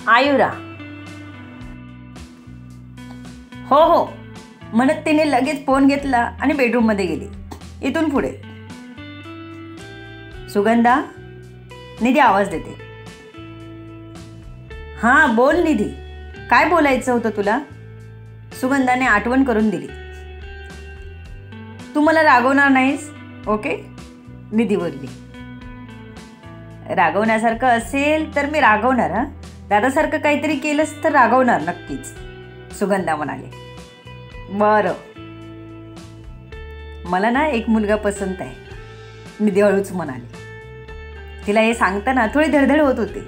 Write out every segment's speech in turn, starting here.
आयुरा. हो हो म्हणत तिने लगेच फोन घेतला आणि बेडरूममध्ये गेली. इथून पुढे. सुगंधा. निधी आवाज देते. हां बोल निधी, काय बोलायचं होतं तुला? सुगंधाने आठवण करून दिली. तू मला रागवणार नाहीस, ओके? निधी बोलली. रागवण्यासारखं असेल तर मी रागवणार. हां, दादासारखं काहीतरी केलंस तर रागवणार नक्कीच, सुगंधा म्हणाली. बरं, मला ना एक मुलगा पसंत आहे, निधी हळूच म्हणाली. तिला हे सांगताना थोडी धडधड होत होती.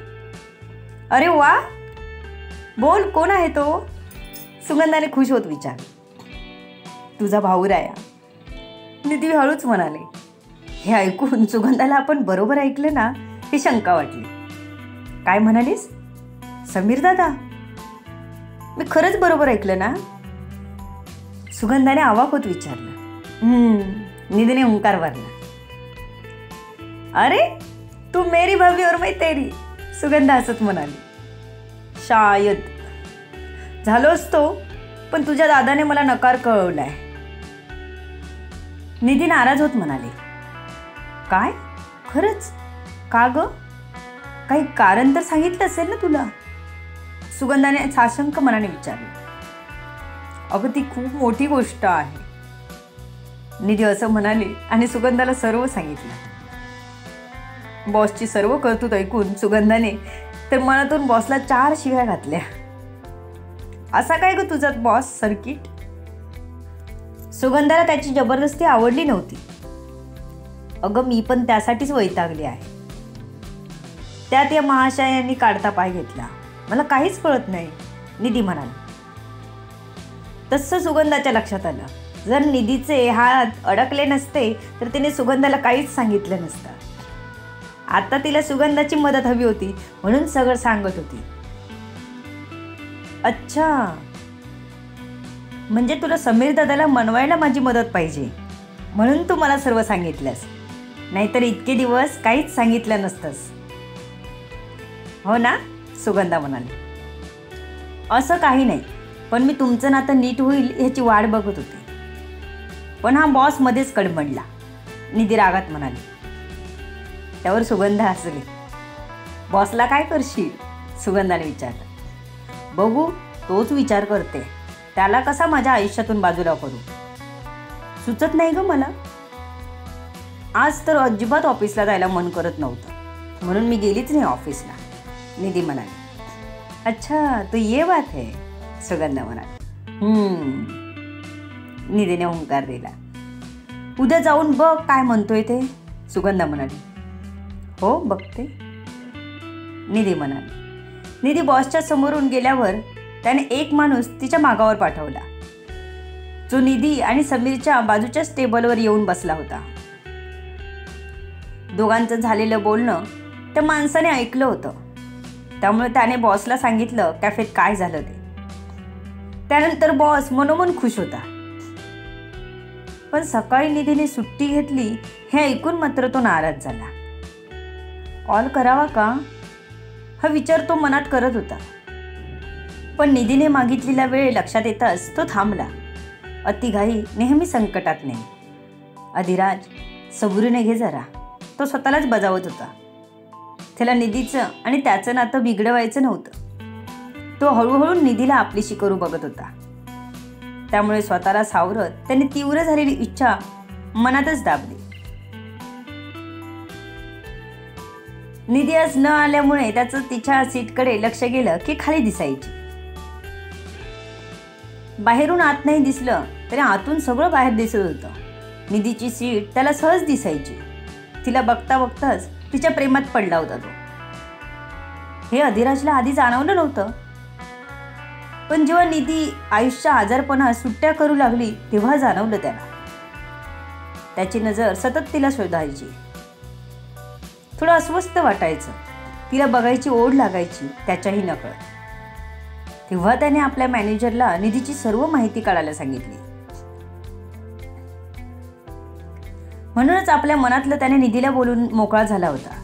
अरे वा, बोल, कोण आहे तो? सुगंधाने खुश होत विचारलं. तुझा भाऊ राया, निधी हळूच म्हणाले. हे ऐकून सुगंधाला आपण बरोबर ऐकलं ना ही शंका वाटली. काय म्हणालीस? समीर दादा? मी खरंच बरोबर ऐकलं ना? सुगंधाने अवाक होत विचारलं. निधीने हुंकार भरला. अरे तू मेरी भाभी और मैं तेरी, सुगंधा हसत म्हणाली. शायद झालो असतो, पण तुझ्या दादाने मला नकार कळवलाय, निधी नाराज होत म्हणाले. काय? खरंच? का ग? काही कारण तर सांगितलं असेल ना तुला? सुगंधाने साशंक मनाने विचारले. अगं ती खूप मोठी गोष्ट आहे, निधी असं म्हणाली आणि सुगंधाला सर्व सांगितलं. बॉसची सर्व कर्तृत्व ऐकून सुगंधाने तर मनातून बॉसला 4 शिव्या घातल्या. असा काय ग तुझा बॉस सर्किट? सुगंधाला त्याची जबरदस्ती आवडली नव्हती. अगं मी पण त्यासाठीच वैतागली आहे. त्यात या महाशयांनी काढता पाय घेतला. मला काहीच कळत नाही, निधी म्हणाली. तसं सुगंधाच्या लक्षात आलं. जर निधीचे हात अडकले नसते तर तिने सुगंधाला काहीच सांगितलं नसतं. आता तिला सुगंधाची मदत हवी होती म्हणून सगळं सांगत होती. अच्छा, म्हणजे तुला समीर दादाला मनवायला माझी मदत पाहिजे म्हणून तू मला सर्व सांगितलंस, नाहीतर इतके दिवस काहीच सांगितलं नसतंस, हो ना? सुगंधा म्हणाली. असं काही नाही, पण मी तुमचं नातं नीट होईल ह्याची वाट बघत होते. पण हा बॉस मध्येच कडमडला, निधी रागात म्हणाली. त्यावर सुगंधा हसली. बॉसला काय करशील? सुगंधाने विचारलं. बघू, तोच विचार करते. त्याला कसा माझ्या आयुष्यातून बाजूला करू, सुचत नाही ग मला. आज तर अजिबात ऑफिसला जायला मन करत नव्हतं म्हणून मी गेलीच नाही ऑफिसला, निधी म्हणाली. अच्छा तो ये बात है, सुगंधा म्हणाली. निधीने हुंकार दिला. उद्या जाऊन बघ काय म्हणतोय ते, सुगंधा म्हणाली. हो बघते, निधी म्हणाली. निधी बॉसच्या समोरून गेल्यावर त्याने एक माणूस तिच्या मागावर पाठवला, जो निधी आणि समीरच्या बाजूच्याच टेबलवर येऊन बसला होता. दोघांचं झालेलं बोलणं त्या माणसाने ऐकलं होतं, त्यामुळे त्याने बॉसला सांगितलं कॅफेत काय झालं ते. त्यानंतर बॉस मनोमन खुश होता. पण सकाळी निधीने सुट्टी घेतली हे ऐकून मात्र तो नाराज झाला. कॉल करावा का हा विचार तो मनात करत होता. पण निधीने मागितलेला वेळ लक्षात येताच तो थांबला. अतिघाई नेहमी संकटात नाही. अधिराज सबुरीने घे जरा, तो स्वतःलाच बजावत होता. त्याला निधीचं आणि त्याचं नातं बिघडवायचं नव्हतं. तो हळूहळू निधीला आपलीशी करू बघत होता. त्यामुळे स्वतःला सावरत त्याने तीव्र झालेली इच्छा मनातच दाबली. निधी आज न आल्यामुळे त्याचं तिच्या सीटकडे लक्ष गेलं की खाली दिसायची. बाहेरून आत नाही दिसलं तरी आतून सगळं बाहेर दिसत होतं. निधीची सीट त्याला सहज दिसायची. तिला बघता बघताच तिच्या प्रेमात पडला होता तो. हे अधिराजला आधी जाणवलं नव्हतं, पण जेव्हा निधी आयुष्या आजारपणात सुट्ट्या करू लागली तेव्हा जाणवलं त्याला. त्याची नजर सतत तिला शोधायची. थोडं अस्वस्थ वाटायचं. तिला बघायची ओढ लागायची त्याच्याही नकळत. तेव्हा त्याने आपल्या मॅनेजरला निधीची सर्व माहिती काढायला सांगितली. म्हणूनच आपल्या मनातलं त्याने निधीला बोलून मोकळा झाला होता.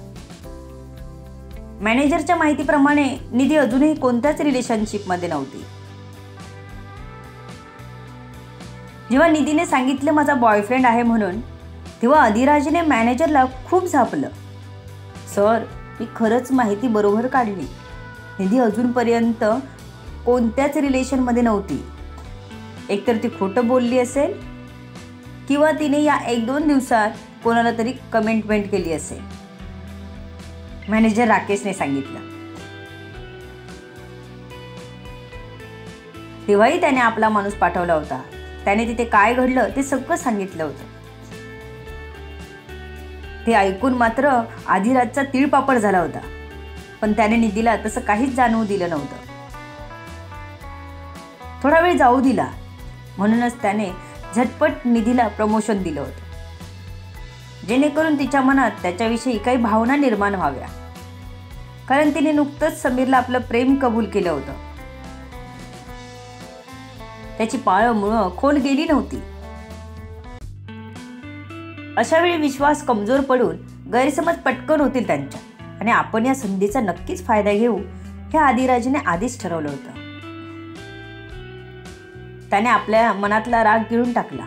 मॅनेजरच्या माहितीप्रमाणे निधी अजूनही कोणत्याच रिलेशनशिपमध्ये नव्हती. जेव्हा निधीने सांगितलं माझा बॉयफ्रेंड आहे म्हणून, तेव्हा अधिराजने मॅनेजरला खूप झापलं. सर, मी खरंच माहिती बरोबर काढली. निधी अजूनपर्यंत कोणत्याच रिलेशनमध्ये नव्हती. एकतर ती खोटं बोलली असेल किंवा तिने या 1-2 दिवसात कोणाला तरी कमिटमेंट केली असेल, मॅनेजर राकेशने सांगितलं. तेव्हाही त्याने आपला माणूस पाठवला होता. त्याने तिथे काय घडलं ते सगळं सांगितलं होतं. ते ऐकून मात्र अधिराजचा तिळपापड झाला होता, पण त्याने निधीला तसं काहीच जाणवू दिलं नव्हतं. थोडा वेळ जाऊ दिला, म्हणूनच त्याने झटपट निधीला प्रमोशन दिलं होतं, जेणेकरून तिच्या मनात त्याच्याविषयी काही भावना निर्माण व्हाव्या. कारण तिने नुकतंच समीरला आपलं प्रेम कबूल केलं होतं. त्याची पाळंमुळं खोल गेली नव्हती. अशा वेळी विश्वास कमजोर पडून गैरसमज पटकन होतील त्यांच्या, आणि आपण या संधीचा नक्कीच फायदा घेऊ हे अधिराजने आधीच ठरवलं होतं. त्याने आपल्या मनातला राग गिळून टाकला,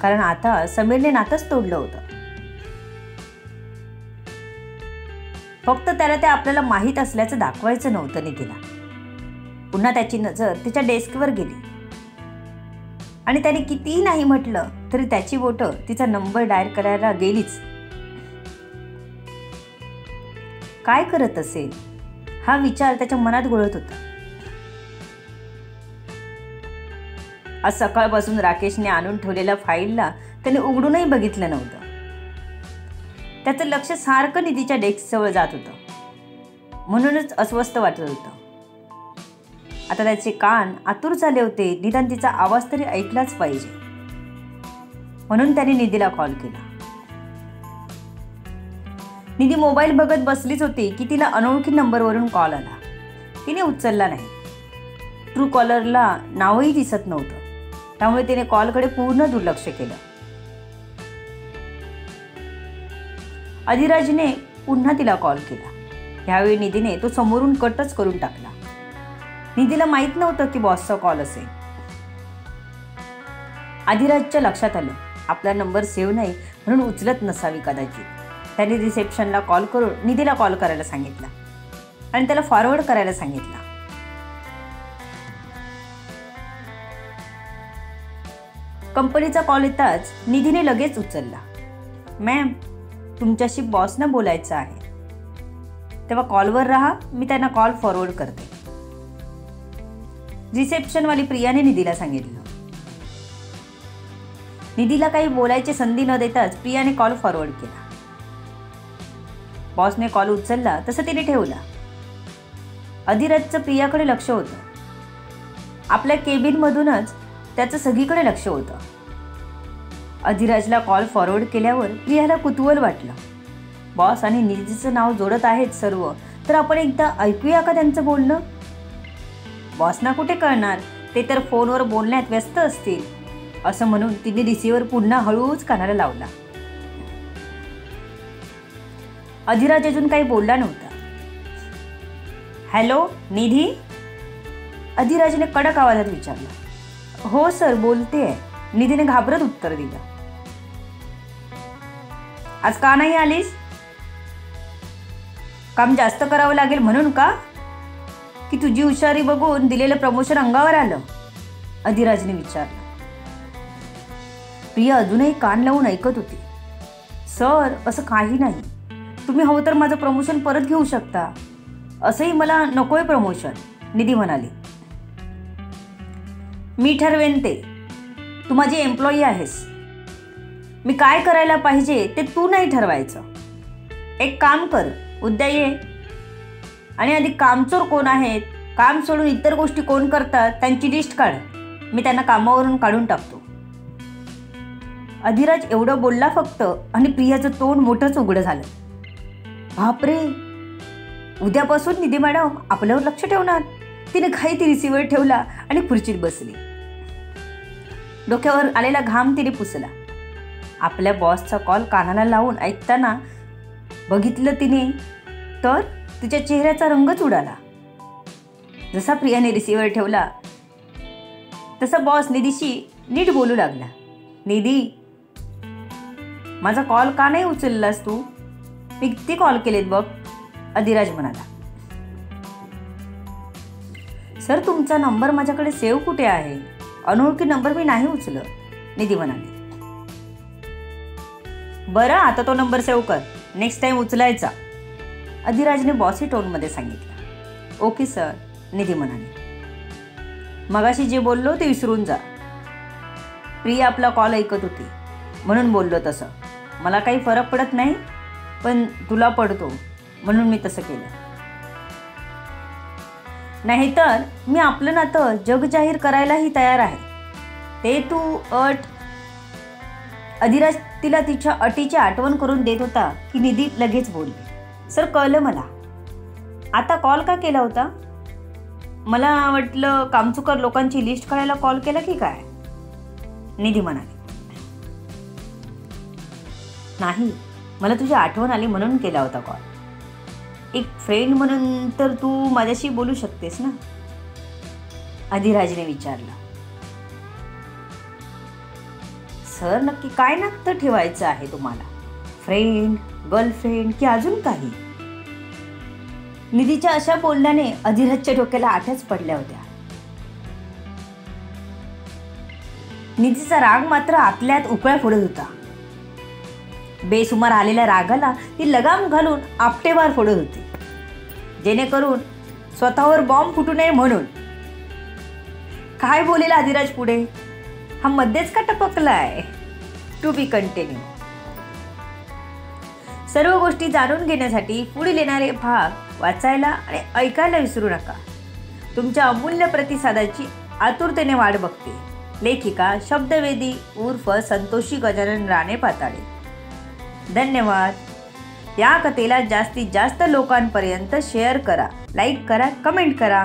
कारण आता समीरने नातंच तोडलं होतं. फक्त त्याला ते आपल्याला माहीत असल्याचं दाखवायचं नव्हतं निधीला. पुन्हा त्याची नजर तिच्या डेस्कवर गेली, आणि त्याने कितीही नाही म्हटलं तरी त्याची बोटं तिचा नंबर डायल करायला गेलीच. काय करत असेल हा विचार त्याच्या मनात घोळत होता. आज सकाळपासून राकेशने आणून ठेवलेल्या फाईलला त्याने उघडूनही बघितलं नव्हतं. त्याचं लक्ष सारखं निधीच्या डेस्कजवळ जात होतं, म्हणूनच अस्वस्थ वाटत होतं. आता त्याचे कान आतुर झाले होते, निदान तिचा आवाज तरी ऐकलाच पाहिजे. म्हणून त्याने निधीला कॉल केला. निधी मोबाईल बघत बसलीच होती की तिला अनोळखी नंबरवरून कॉल आला. तिने उचलला नाही. ट्रू कॉलरला नावही दिसत नव्हतं, त्यामुळे तिने कॉलकडे पूर्ण दुर्लक्ष केलं. अधिराजने पुन्हा तिला कॉल केला. यावेळी निधीने तो समोरून कटच करून टाकला. निधीला माहीत नव्हतं की बॉसचा कॉल असेल. अधिराजच्या लक्षात आलं आपला नंबर सेव्ह नाही, म्हणून उचलत नसावी कदाचित. त्याने रिसेप्शनला कॉल करून निधीला कॉल करायला सांगितला आणि त्याला फॉरवर्ड करायला सांगितला. कंपनीचा कॉल येताच निधीने लगेच उचलला. मॅम, तुमच्याशी बॉसनं बोलायचं आहे. तेव्हा कॉलवर राहा, मी त्यांना कॉल फॉरवर्ड करते, रिसेप्शनवाली प्रियाने निधीला सांगितलं. निधीला काही बोलायची संधी न देताच प्रियाने कॉल फॉरवर्ड केला. बॉसने कॉल उचलला तसं तिने ठेवला. अधिराजचं प्रियाकडे लक्ष होतं. आपल्या केबिनमधूनच त्याचं सगळीकडे लक्ष होतं. अधिराजला कॉल फॉरवर्ड केल्यावर प्रियाला कुतूहल वाटलं. बॉस आणि निधीचं नाव जोडत आहेत सर्व, तर आपण एकदा ऐकूया का त्यांचं बोलणं? बॉसना कुठे कळणार, ते तर फोनवर बोलण्यात व्यस्त असतील, असं म्हणून तिने रिसिव्हर पुन्हा हळूच कानाला लावला. अधिराज अजून काही बोलला नव्हता. हॅलो निधी, अधिराजने कडक आवाजात विचारलं. हो सर, बोलतेय, निधीने घाबरत उत्तर दिलं. आज का नाही आलीस? काम जास्त करावं लागेल म्हणून का, की तुझी हुशारी बघून दिलेलं प्रमोशन अंगावर आलं? अधिराजने विचारलं. प्रिया अजूनही कान लावून ऐकत होती. सर, असं काही नाही. तुम्ही हवं तर माझं प्रमोशन परत घेऊ शकता. असंही मला नकोय प्रमोशन, निधी म्हणाली. मी ठरवेन ते. तू माझी एम्प्लॉई आहेस. मी काय करायला पाहिजे ते तू नाही ठरवायचं. एक काम कर, उद्या ये आणि आधी कामचोर कोण आहेत, काम सोडून इतर गोष्टी कोण करतात त्यांची लिस्ट काढ. मी त्यांना कामावरून काढून टाकतो. अधिराज एवढं बोलला फक्त, आणि प्रियाचं तोंड मोठंच उघडं झालं. बापरे, उद्यापासून निधी मॅडम आपल्यावर लक्ष ठेवणार. तिने घाईत रिसिव्हर ठेवला आणि खुर्चीत बसली. डोक्यावर आलेला घाम तिने पुसला. आपल्या बॉसचा कॉल कानाला लावून ऐकताना बघितलं तिने, तर तिच्या चेहऱ्याचा रंगच उडाला. जसा प्रियाने रिसिव्हर ठेवला तसा बॉस निधीशी नीट बोलू लागला. निधी, माझा कॉल का नाही उचललास तू? मी किती कॉल केलेत बघ, अधिराज म्हणाला. सर, तुमचा नंबर माझ्याकडे सेव्ह कुठे आहे? अनोळखी नंबर मी नाही उचलत, निधी म्हणाली. बरं, आता तो नंबर सेव्ह कर, नेक्स्ट टाइम उचलायचा, अधिराजने बॉसी टोनमध्ये सांगितलं. ओके सर, निधी म्हणाली. मगाशी जे बोललो ते विसरून जा. प्रिया आपला कॉल ऐकत होती म्हणून बोललो तसं. मला काही फरक पडत नाही, पण तुला पडतो म्हणून मी तसं केलं. नाहीतर मी आपलं नातं जग जाहीर करायलाही तयार आहे. ते तू अट. अधिराज तिला तिच्या अटीची आठवण करून देत होता की निधी लगेच बोलली. सर, कळलं मला. आता कॉल का केला होता? मला वाटलं कामचुकार लोकांची लिस्ट काढायला कॉल केला की काय, निधी म्हणाली. नाही, मला तुझी आठवण आली म्हणून केला होता कॉल. एक फ्रेंड म्हणून तर तू माझ्याशी बोलू शकतेस ना, अधिराजने विचारलं. सर, नक्की काय नातं ठेवायचं आहे तुम्हाला? फ्रेंड, गर्लफ्रेंड की अजून काही? निधीच्या अशा बोलण्याने अधिराजच्या डोक्याला आठच पडल्या होत्या. निधीचा राग मात्र आतल्यात उकळ्या फोडत होता. बेसुमार आलेल्या रागाला ती लगाम घालून आपटेवार फोडत होती, जेणेकरून स्वतःवर बॉम्ब फुटू नये म्हणून. काय बोलेल अधिराज पुढे? हा मध्येच का टपकलाय? To be continue. सर्व गोष्टी जाणून घेण्यासाठी पुढील येणारे भाग वाचायला आणि ऐकायला विसरू नका. तुमच्या अमूल्य प्रतिसादाची आतुरतेने वाट बघते. लेखिका शब्दवेदी उर्फ संतोषी गजानन राणे पाताळे. धन्यवाद. या कथेला जास्तीत जास्त लोकांपर्यंत शेअर करा, लाईक करा, कमेंट करा.